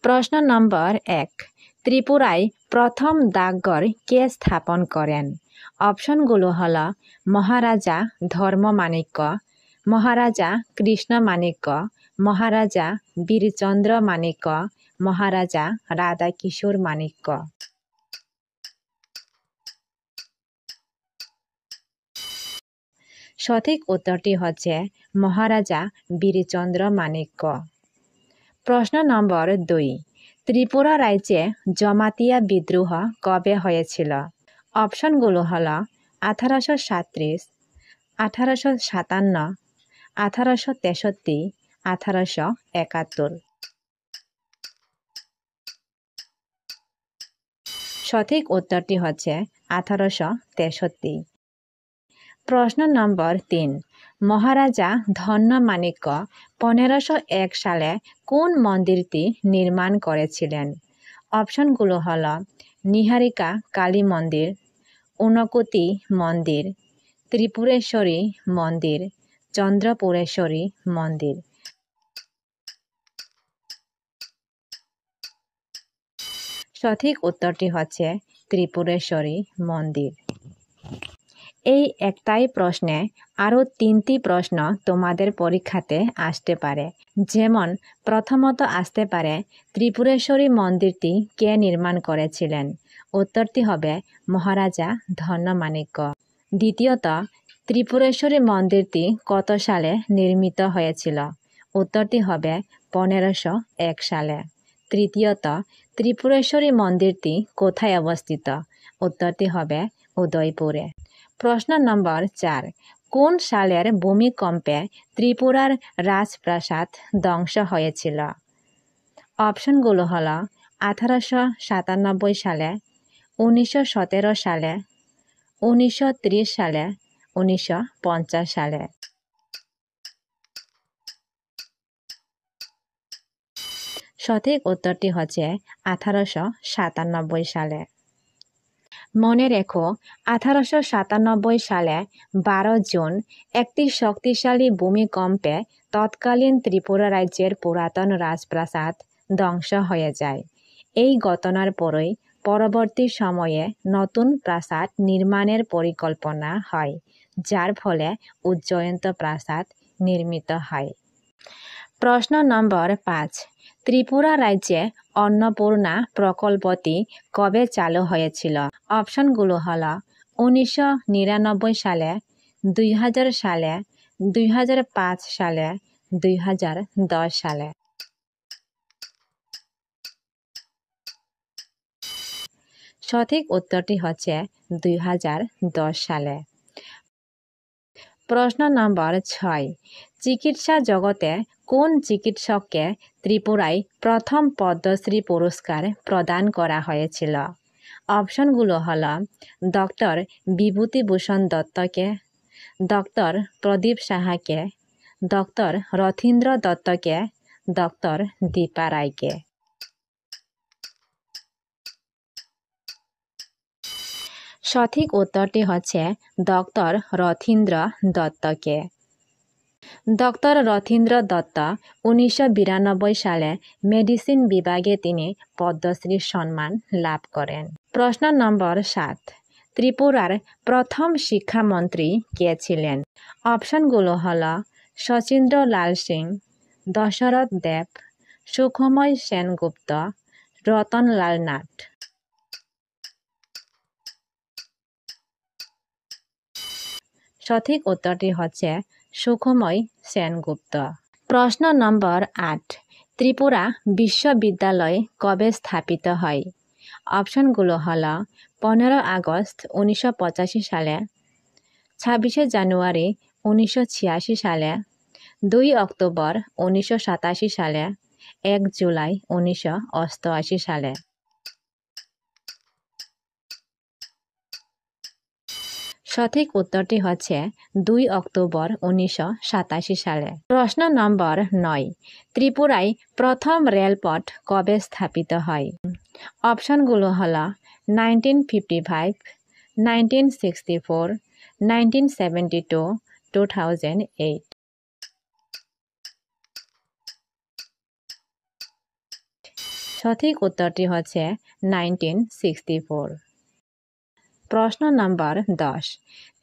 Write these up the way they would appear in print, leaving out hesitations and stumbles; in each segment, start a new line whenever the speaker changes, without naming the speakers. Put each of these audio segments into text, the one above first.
প্রশ্ন নম্বর 1 ত্রিপুরায় প্রথম ডাকঘর কে স্থাপন করেন? অপশনগুলো হলো মহারাজা ধর্মমাণিক্য, মহারাজা কৃষ্ণমাণিক্য, মহারাজা বীরচন্দ্র মাণিক্য, মহারাজা রাধাকিশোর মাণিক্য। সঠিক উত্তরটি হচ্ছে মহারাজা বীরচন্দ্র মাণিক্য। প্রশ্ন নম্বর 2 ত্রিপুরা রাজ্যে জমাতিয়া বিদ্রোহ কবে হয়েছিল? অপশনগুলো হলো 1837, 1857, 1863, 1871। সঠিক উত্তরটি হচ্ছে 1863। প্রশ্ন নম্বর 3 মহারাজা ধন্যমাণিক্য 1501 সালে কোন মন্দিরটি নির্মাণ করেছিলেন? অপশনগুলো হলো নিহারিকা কালী মন্দির, ঊনকোটি মন্দির, ত্রিপুরেশ্বরী মন্দির, চন্দ্রপুরেশ্বরী মন্দির। সঠিক উত্তরটি হচ্ছে ত্রিপুরেশ্বরী মন্দির। এই একটাই প্রশ্নে আরও 3টি প্রশ্ন তোমাদের পরীক্ষাতে আসতে পারে। যেমন প্রথমত আসতে পারে ত্রিপুরেশ্বরী মন্দিরটি কে নির্মাণ করেছিলেন? উত্তরটি হবে মহারাজা ধন্যমাণিক্য। দ্বিতীয়ত ত্রিপুরেশ্বরী মন্দিরটি কত সালে নির্মিত হয়েছিল? উত্তরটি হবে 1501 সালে। তৃতীয়ত ত্রিপুরেশ্বরী মন্দিরটি কোথায় অবস্থিত? উত্তরটি হবে উদয়পুরে। প্রশ্ন নম্বর 4 কোন সালের ভূমিকম্পে ত্রিপুরার রাজপ্রাসাদ ধ্বংস হয়েছিল? অপশনগুলো হলো 1897 সালে, 1917 সালে, 1930 সালে, 1950 সালে। সঠিক উত্তরটি হচ্ছে 1897 সালে। মনে রেখো 1897 সালে 12 জুন একটি শক্তিশালী ভূমিকম্পে তৎকালীন ত্রিপুরা রাজ্যের পুরাতন রাজপ্রাসাদ ধ্বংস হয়ে যায়। এই ঘটনার পরই পরবর্তী সময়ে নতুন প্রাসাদ নির্মাণের পরিকল্পনা হয়, যার ফলে উজ্জয়ন্ত প্রাসাদ নির্মিত হয়। প্রশ্ন নম্বর 5 ত্রিপুরা রাজ্যে অন্নপূর্ণা প্রকল্পটি কবে চালু হয়েছিল? অপশনগুলো হলো 1999 সালে, 2000 সালে, 2005 সালে, 2010 সালে। সঠিক উত্তরটি হচ্ছে 2010 সালে। প্রশ্ন নম্বর 6 চিকিৎসা জগতে কোন চিকিৎসককে ত্রিপুরায় প্রথম পদ্মশ্রী পুরস্কার প্রদান করা হয়েছিল? অপশনগুলো হলো ডক্টর বিভূতিভূষণ দত্তকে, ডক্টর প্রদীপ সাহাকে, ডক্টর রথীন্দ্র দত্তকে, ডক্টর দীপা রায়কে। সঠিক উত্তরটি হচ্ছে ডক্টর রথীন্দ্র দত্তকে। ডক্টর রথীন্দ্র দত্ত 1992 সালে মেডিসিন বিভাগে তিনি পদ্মশ্রী সম্মান লাভ করেন। প্রশ্ন নম্বর 7 ত্রিপুরার প্রথম শিক্ষামন্ত্রী কে ছিলেন? অপশনগুলো হলো শচীন্দ্র লাল সিং, দশরথ দেব, সুখময় সেনগুপ্ত, রতনলাল নাথ। সঠিক উত্তরটি হচ্ছে সুখময় সেনগুপ্ত। প্রশ্ন নম্বর 8 ত্রিপুরা বিশ্ববিদ্যালয় কবে স্থাপিত হয়? অপশনগুলো হলো 15 আগস্ট 1985 সালে, 26 জানুয়ারি 1986 সালে, 2 অক্টোবর 1987 সালে, 1 জুলাই 1988 সালে। সঠিক উত্তরটি হচ্ছে 2 অক্টোবর 1987 সালে। প্রশ্ন নম্বর 9 ত্রিপুরায় প্রথম রেলপথ কবে স্থাপিত হয়? অপশনগুলো হলো 1955, 1964, 1972, 2008। সঠিক উত্তরটি হচ্ছে 1964। প্রশ্ন নম্বর 10।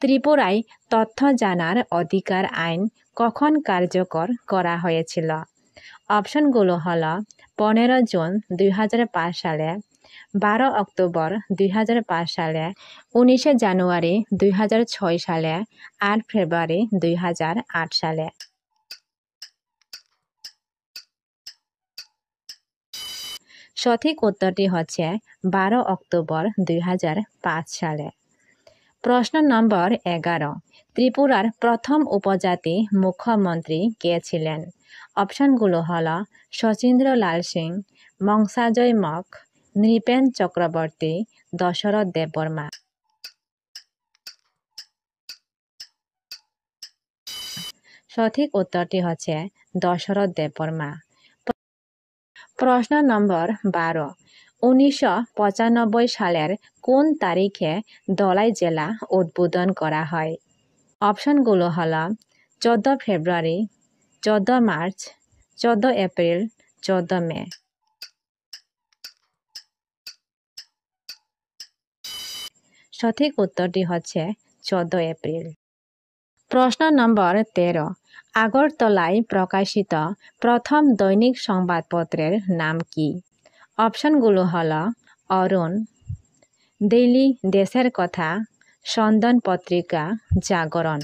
ত্রিপুরায় তথ্য জানার অধিকার আইন কখন কার্যকর করা হয়েছিল? অপশনগুলো হলো 15 জুন 2005 সালে, 12 অক্টোবর 2005 সালে, 19 জানুয়ারি 2006 সালে, 8 ফেব্রুয়ারি 2008 সালে। সঠিক উত্তরটি হচ্ছে 12 অক্টোবর 2005 সালে। প্রশ্ন নম্বর 11। ত্রিপুরার প্রথম উপজাতি মুখ্যমন্ত্রী কে ছিলেন? অপশনগুলো হলো শচীন্দ্র লাল সিং, মংসাজয় মক, নৃপেন চক্রবর্তী, দশরথ দেববর্মা। সঠিক উত্তরটি হচ্ছে দশরথ দেববর্মা। প্রশ্ন নম্বর 12। 1995 সালের কোন তারিখে ধলাই জেলা উদ্বোধন করা হয়? অপশনগুলো হলো 14 ফেব্রুয়ারি, 14 মার্চ, 14 এপ্রিল, 14 মে। সঠিক উত্তরটি হচ্ছে 14 এপ্রিল। প্রশ্ন নম্বর 13। আগরতলায় প্রকাশিত প্রথম দৈনিক সংবাদপত্রের নাম কি? অপশনগুলো হলো অরুণ, ডেইলি দেশের কথা, সন্ধান পত্রিকা, জাগরণ।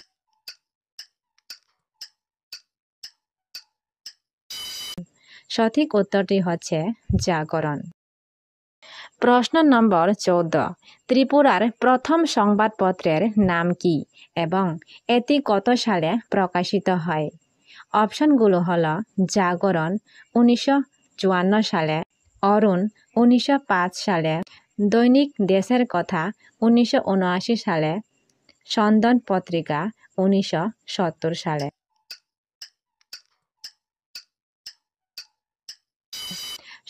সঠিক উত্তরটি হচ্ছে জাগরণ। প্রশ্ন নম্বর 14। ত্রিপুরার প্রথম সংবাদপত্রের নাম কি এবং এটি কত সালে প্রকাশিত হয়? অপশনগুলো হলো জাগরণ 1954 সালে, অরুণ 1905 সালে, দৈনিক দেশের কথা 1979 সালে, সন্ধান পত্রিকা 1970 সালে।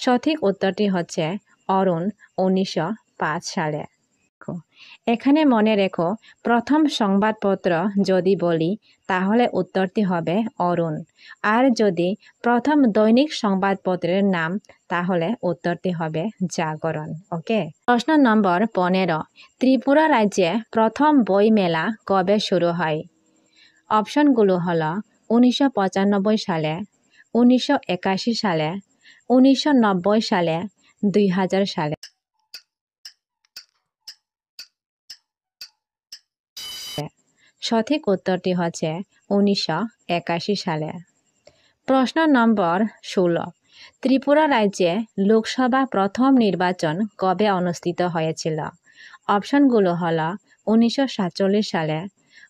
সঠিক উত্তরটি হচ্ছে অরুণ 1905 সালে। এখানে মনে রেখো, প্রথম সংবাদপত্র যদি বলি তাহলে উত্তরটি হবে অরুণ, আর যদি প্রথম দৈনিক সংবাদপত্রের নাম তাহলে উত্তরটি হবে জাগরণ। ওকে। প্রশ্ন নম্বর 15। ত্রিপুরা রাজ্যে প্রথম বই মেলা কবে শুরু হয়? অপশনগুলো হলো 1995 সালে, 1981 সালে, 1990 সালে, 2000 সালে। সঠিক উত্তরটি হচ্ছে 1981 সালে। প্রশ্ন নম্বর 16। ত্রিপুরা রাজ্যে লোকসভা প্রথম নির্বাচন কবে অনুষ্ঠিত হয়েছিল? অপশনগুলো হলো 1947 সালে,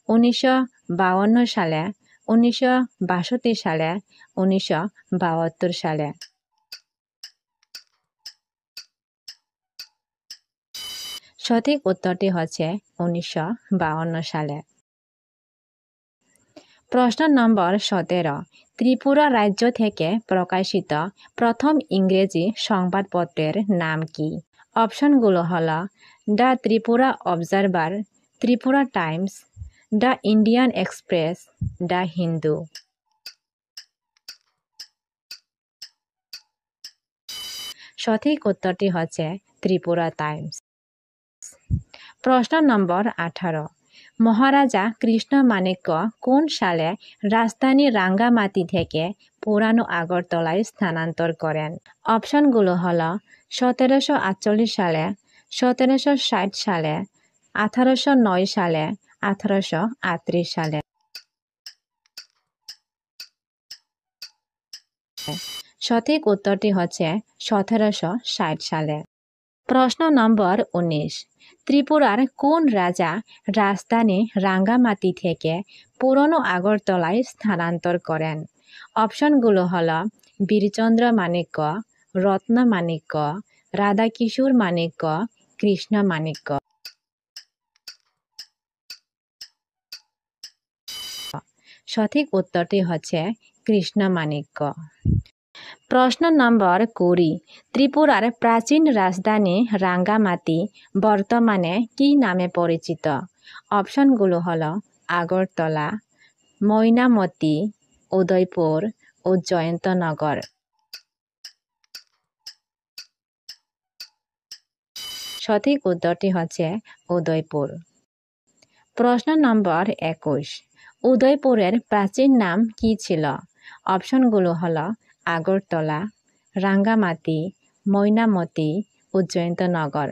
1952 সালে, 1962 সালে, 1972 সালে। সঠিক উত্তরটি হচ্ছে 1952 সালে। প্রশ্ন নম্বর 17। ত্রিপুরা রাজ্য থেকে প্রকাশিত প্রথম ইংরেজি সংবাদপত্রের নাম কি? অপশনগুলো হলো the Tripura observer, Tripura Times, the Indian express, the Hindu. সঠিক উত্তরটি হচ্ছে ত্রিপুরা টাইমস। প্রশ্ন নম্বর 18। মহারাজা কৃষ্ণমাণিক্য কোন সালে রাজধানী রাঙ্গামাটি থেকে পুরানো আগরতলায় স্থানান্তর করেন? অপশনগুলো হলো 1748 সালে, 1760 সালে, 1809 সালে, 1838 সালে। সঠিক উত্তরটি হচ্ছে 1760 সালে। প্রশ্ন নম্বর 19। ত্রিপুরার কোন রাজা রাজধানী রাঙ্গামাটি থেকে পুরনো আগরতলায় স্থানান্তর করেন? অপশনগুলো হলো বীরচন্দ্র মাণিক্য, রত্ন মাণিক্য, রাধাকিশোর মাণিক্য, কৃষ্ণ মাণিক্য। সঠিক উত্তরটি হচ্ছে কৃষ্ণ মাণিক্য। প্রশ্ন নম্বর 20। ত্রিপুরার প্রাচীন রাজধানী রাঙ্গামাটি বর্তমানে কী নামে পরিচিত? অপশনগুলো হলো আগরতলা, ময়নামতি, উদয়পুর ও জয়ন্তনগর। সঠিক উত্তরটি হচ্ছে উদয়পুর। প্রশ্ন নম্বর 21, উদয়পুরের প্রাচীন নাম কি ছিল? অপশনগুলো হলো আগরতলা, রাঙ্গামাটি, ময়নামতি, উজ্জয়ন্তনগর।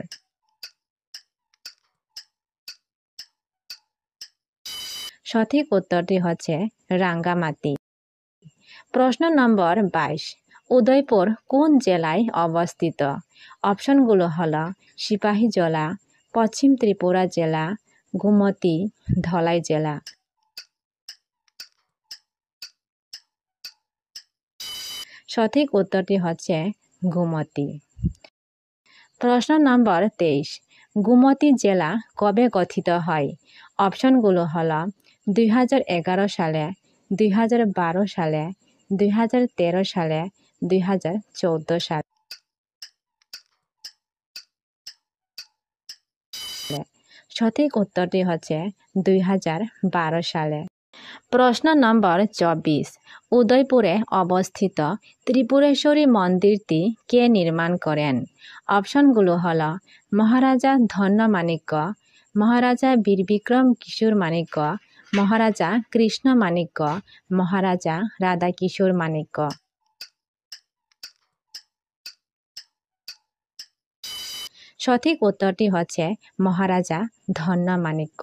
সঠিক উত্তরটি হচ্ছে রাঙ্গামাটি। প্রশ্ন নম্বর 22, উদয়পুর কোন জেলায় অবস্থিত? অপশনগুলো হলো সিপাহীজলা, পশ্চিম ত্রিপুরা জেলা, গোমতী, ধলাই জেলা। সঠিক উত্তরটি হচ্ছে গোমতী। প্রশ্ন নম্বর 23, গোমতী জেলা কবে গঠিত হয়? অপশনগুলো হলো 2011 সালে, 2012 সালে, 2013 সালে, 2014 সালে। সঠিক উত্তরটি হচ্ছে 2012 সালে। প্রশ্ন নম্বর 24, উদয়পুরে অবস্থিত ত্রিপুরেশ্বরী মন্দিরটি কে নির্মাণ করেন? অপশনগুলো হলো মহারাজা ধন্যমাণিক্য, মহারাজা বীরবিক্রম কিশোর মাণিক্য, মহারাজা কৃষ্ণ মাণিক্য, মহারাজা রাধাকিশোর মাণিক্য। সঠিক উত্তরটি হচ্ছে মহারাজা ধন্যমাণিক্য।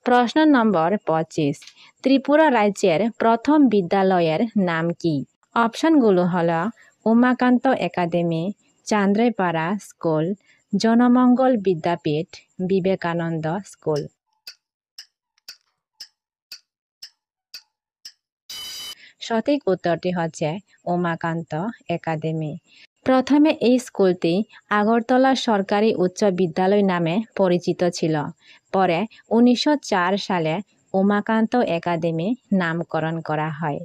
প্রশ্ন নম্বর 25, ত্রিপুরা রাজ্যের প্রথম বিদ্যালয়ের নাম কি? অপশনগুলো হলো উমাকান্ত একাডেমি, চান্দ্রাইপাড়া স্কুল, জনমঙ্গল বিদ্যাপীঠ, বিবেকানন্দ স্কুল। সঠিক উত্তরটি হচ্ছে উমাকান্ত একাডেমি। প্রথমে এই স্কুলটি আগরতলা সরকারি উচ্চ বিদ্যালয় নামে পরিচিত ছিল। পরে 1904 সালে উমাকান্ত একাডেমি নামকরণ করা হয়।